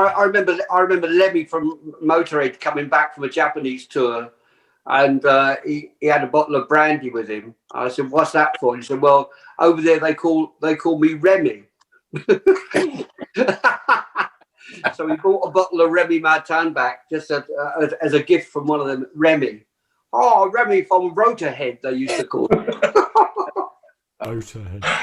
I remember Lemmy from Motorhead coming back from a Japanese tour, and he had a bottle of brandy with him. I said, "What's that for?" And he said, "Well, over there they call me Remy." So he bought a bottle of Remy Martin back just as a gift from one of them. Remy, Remy from Radiohead, they used to call him.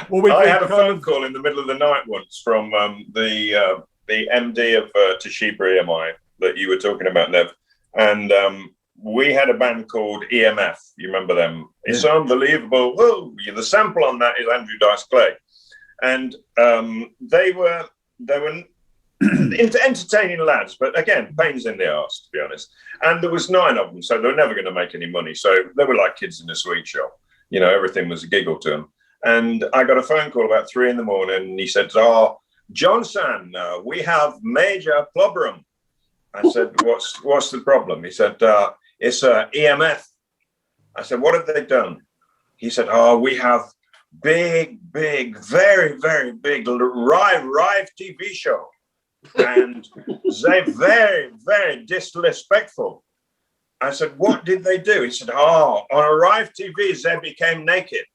Well, I had a phone call in the middle of the night once from the MD of Toshiba EMI that you were talking about, Nev, and we had a band called EMF. You remember them? Yeah. It's unbelievable. Oh, the sample on that is Andrew Dice Clay, and they were entertaining lads, but again, pains in the arse, to be honest. And there was 9 of them, so they were never going to make any money. So they were like kids in a sweet shop. You know, everything was a giggle to them. And I got a phone call about 3 a.m, and he said, Johnson, we have major problem. I said, what's the problem? He said, it's EMF. I said, what have they done? He said, we have big, very, very big live TV show. And they're very, very disrespectful. I said, what did they do? He said, on Arrive TV, they became naked.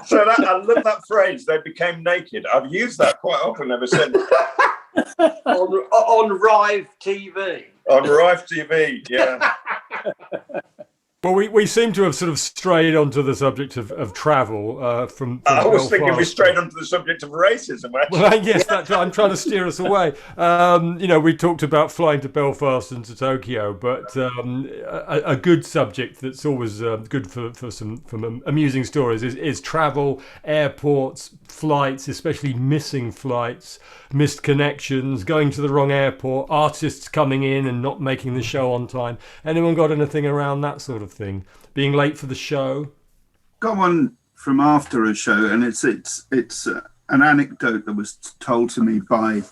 So I love that phrase, they became naked. I've used that quite often ever since. on Rive TV. On Rive TV, yeah. Well, we seem to have sort of strayed onto the subject of travel from I was thinking we strayed onto the subject of racism, actually. Well, yes, I'm trying to steer us away. We talked about flying to Belfast and to Tokyo, but a good subject that's always good for some amusing stories is travel, airports, flights, especially missing flights, missed connections, going to the wrong airport, artists coming in and not making the show on time. Anyone got anything around that sort of thing? Being late for the show? Got one from after a show, and it's an anecdote that was told to me by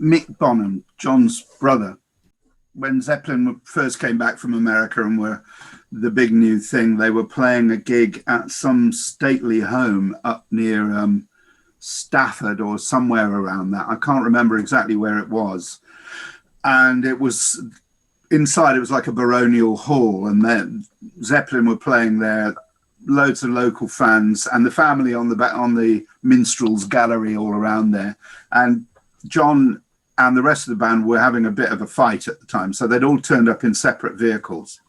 Mick Bonham, John's brother. When Zeppelin first came back from America and were the big new thing, they were playing a gig at some stately home up near Stafford or somewhere around that. I can't remember exactly where it was. And it was inside, it was like a baronial hall, and then Zeppelin were playing there, loads of local fans, and the family on the minstrels gallery all around there. And John and the rest of the band were having a bit of a fight at the time, so they'd all turned up in separate vehicles.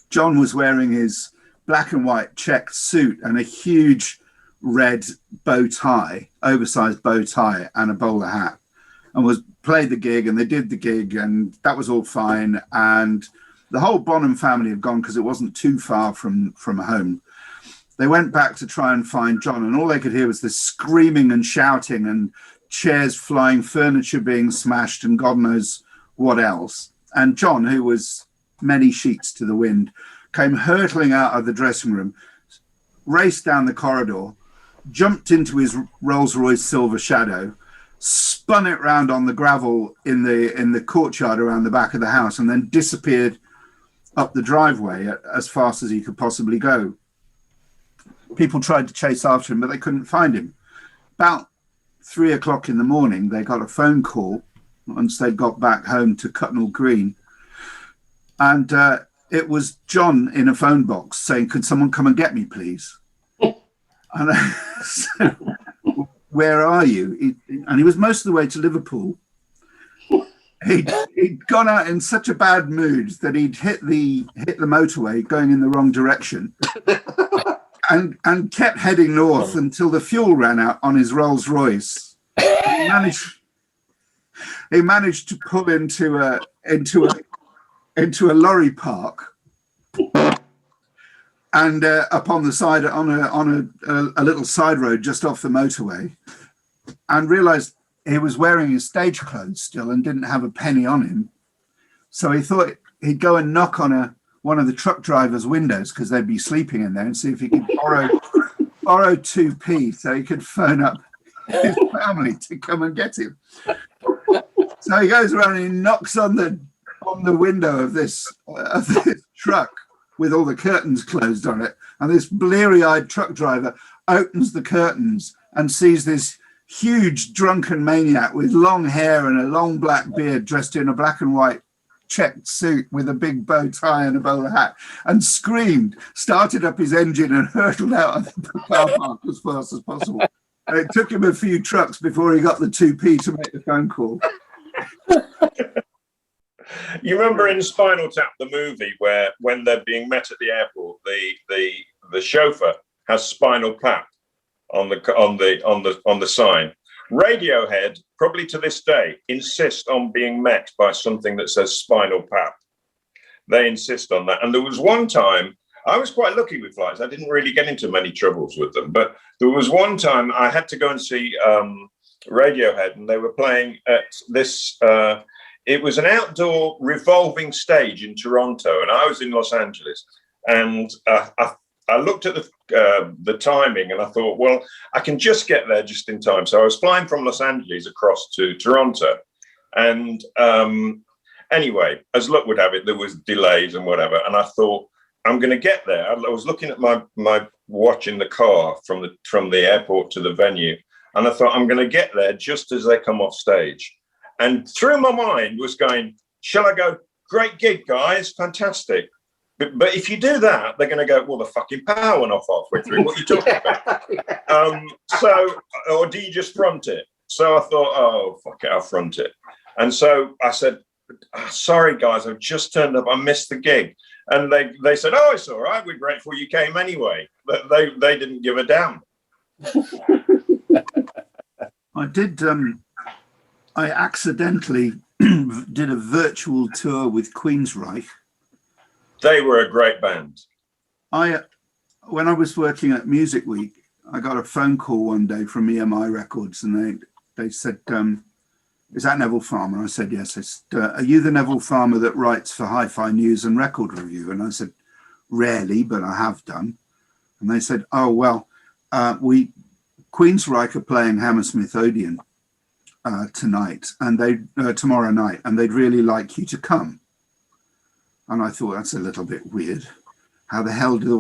John was wearing his black and white checked suit and a huge red bow tie, oversized bow tie, and a bowler hat, and played the gig, and they did the gig, and that was all fine. And the whole Bonham family had gone because it wasn't too far from home. They went back to try and find John, and all they could hear was this screaming and shouting and chairs flying, furniture being smashed, and God knows what else. And John, who was many sheets to the wind, came hurtling out of the dressing room, raced down the corridor, jumped into his Rolls Royce Silver Shadow, spun it round on the gravel in the courtyard around the back of the house, and then disappeared up the driveway as fast as he could possibly go. People tried to chase after him, but they couldn't find him. About 3 o'clock in the morning, they got a phone call once they got back home to Cutnell Green, and it was John in a phone box saying, "Could someone come and get me, please?" And I said, "Where are you?" And he was most of the way to Liverpool. He'd gone out in such a bad mood that he'd hit the motorway going in the wrong direction, and kept heading north until the fuel ran out on his Rolls Royce. He managed to pull into a lorry park, and up on the side on a little side road just off the motorway, and realized he was wearing his stage clothes still and didn't have a penny on him. So he thought he'd go and knock on one of the truck drivers' windows, because they'd be sleeping in there, and see if he could borrow 2p so he could phone up his family to come and get him. So he goes around and he knocks on the window of this truck with all the curtains closed on it, and this bleary-eyed truck driver opens the curtains and sees this huge drunken maniac with long hair and a long black beard, dressed in a black and white checked suit with a big bow tie and a bowler hat, and screamed, started up his engine and hurtled out of the car park as fast as possible. And it took him a few trucks before he got the 2p to make the phone call. You remember in Spinal Tap, the movie, where when they're being met at the airport, the chauffeur has Spinal Tap on the sign. Radiohead, probably to this day, insist on being met by something that says Spinal Tap. They insist on that. And there was one time, I was quite lucky with flights. I didn't really get into many troubles with them. But there was one time I had to go and see Radiohead, and they were playing at this... it was an outdoor revolving stage in Toronto, and I was in Los Angeles. And I looked at the timing, and I thought, well, I can just get there just in time. So I was flying from Los Angeles across to Toronto. And anyway, as luck would have it, there was delays and whatever. And I thought, I'm going to get there. I was looking at my watch in the car from the airport to the venue. And I thought, I'm going to get there just as they come off stage. And through my mind was going, shall I go, great gig, guys, fantastic. But if you do that, they're going to go, well, the fucking power went off halfway through. What are you talking about? Or do you just front it? So I thought, oh, fuck it, I'll front it. And so I said, sorry, guys, I've just turned up. I missed the gig. And they said, oh, it's all right. We're grateful you came anyway. But they didn't give a damn. I accidentally did a virtual tour with Queensryche. They were a great band. When I was working at Music Week, I got a phone call one day from EMI Records, and they said, is that Neville Farmer? I said, yes. They said, are you the Neville Farmer that writes for Hi-Fi News and Record Review? And I said, rarely, but I have done. And they said, oh, well, Queensryche are playing Hammersmith Odeon tonight, and tomorrow night, and they'd really like you to come. And I thought, that's a little bit weird. How the hell do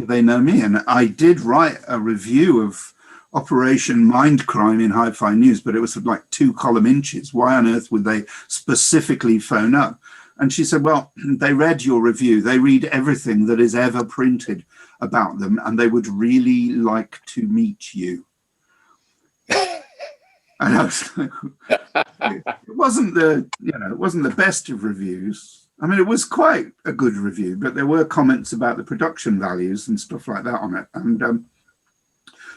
they know me? And I did write a review of Operation Mindcrime in Hi-Fi News, but it was like 2-column inches. Why on earth would they specifically phone up? And she said, well, they read your review. They read everything that is ever printed about them, and they would really like to meet you. And I was like, it wasn't the best of reviews. I mean, it was quite a good review, but there were comments about the production values and stuff like that on it. And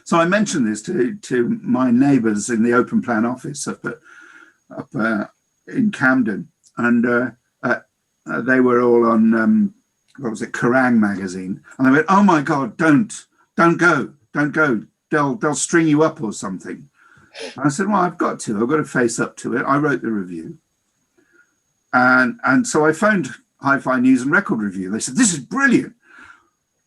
so I mentioned this to my neighbours in the open plan office up in Camden, and they were all on Kerrang magazine, and they went, "Oh my God, don't go, they'll string you up or something." And I said, well, I've got to face up to it. I wrote the review. And so I phoned Hi-Fi News and Record Review. They said, this is brilliant.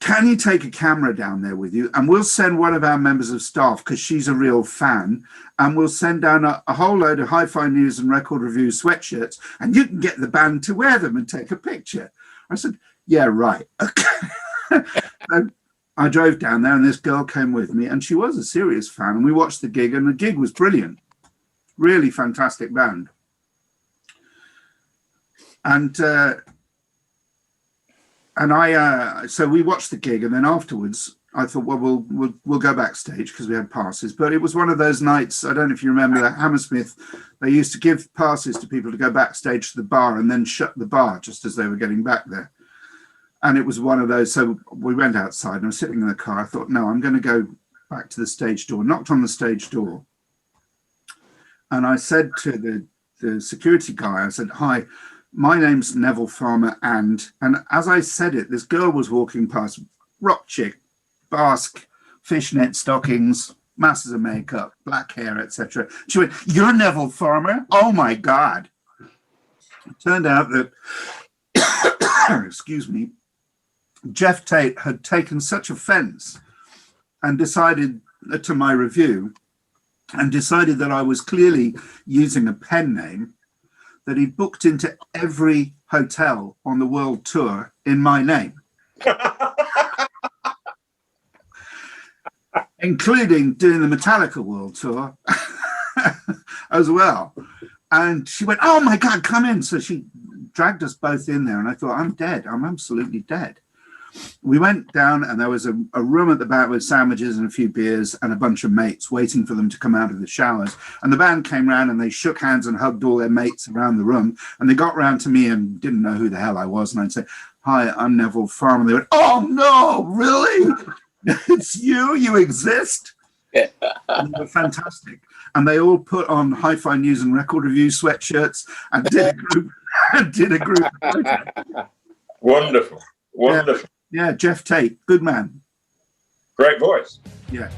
Can you take a camera down there with you? And we'll send one of our members of staff, because she's a real fan, and we'll send down a whole load of Hi-Fi News and Record Review sweatshirts, and you can get the band to wear them and take a picture. I said, yeah, right. Okay. So I drove down there, and this girl came with me, and she was a serious fan, and we watched the gig, and the gig was brilliant. Really fantastic band. So we watched the gig, and then afterwards I thought, well, we'll go backstage because we had passes. But it was one of those nights, I don't know if you remember that Hammersmith, they used to give passes to people to go backstage to the bar and then shut the bar just as they were getting back there. And it was one of those. So we went outside, and I was sitting in the car. I thought, no, I'm going to go back to the stage door. Knocked on the stage door, and I said to the security guy, I said, hi, my name's Neville Farmer, and as I said it, this girl was walking past, rock chick, basque, fishnet stockings, masses of makeup, black hair, etc. She went, you're Neville Farmer? Oh my God. It turned out that, excuse me, Jeff Tate had taken such offense and decided to my review, and decided that I was clearly using a pen name, that he booked into every hotel on the world tour in my name. including doing the Metallica World Tour as well. And she went, "Oh my God, come in." So she dragged us both in there, and I thought, I'm dead. I'm absolutely dead. We went down, and there was a room at the back with sandwiches and a few beers and a bunch of mates waiting for them to come out of the showers. And the band came round and they shook hands and hugged all their mates around the room. And they got round to me and didn't know who the hell I was. And I'd say, "Hi, I'm Neville Farmer." And they went, "Oh no, really? It's you? You exist?" And they were fantastic. And they all put on Hi-Fi News and Record Review sweatshirts and did a group. Wonderful. Yeah, Jeff Tate, good man. Great voice. Yeah.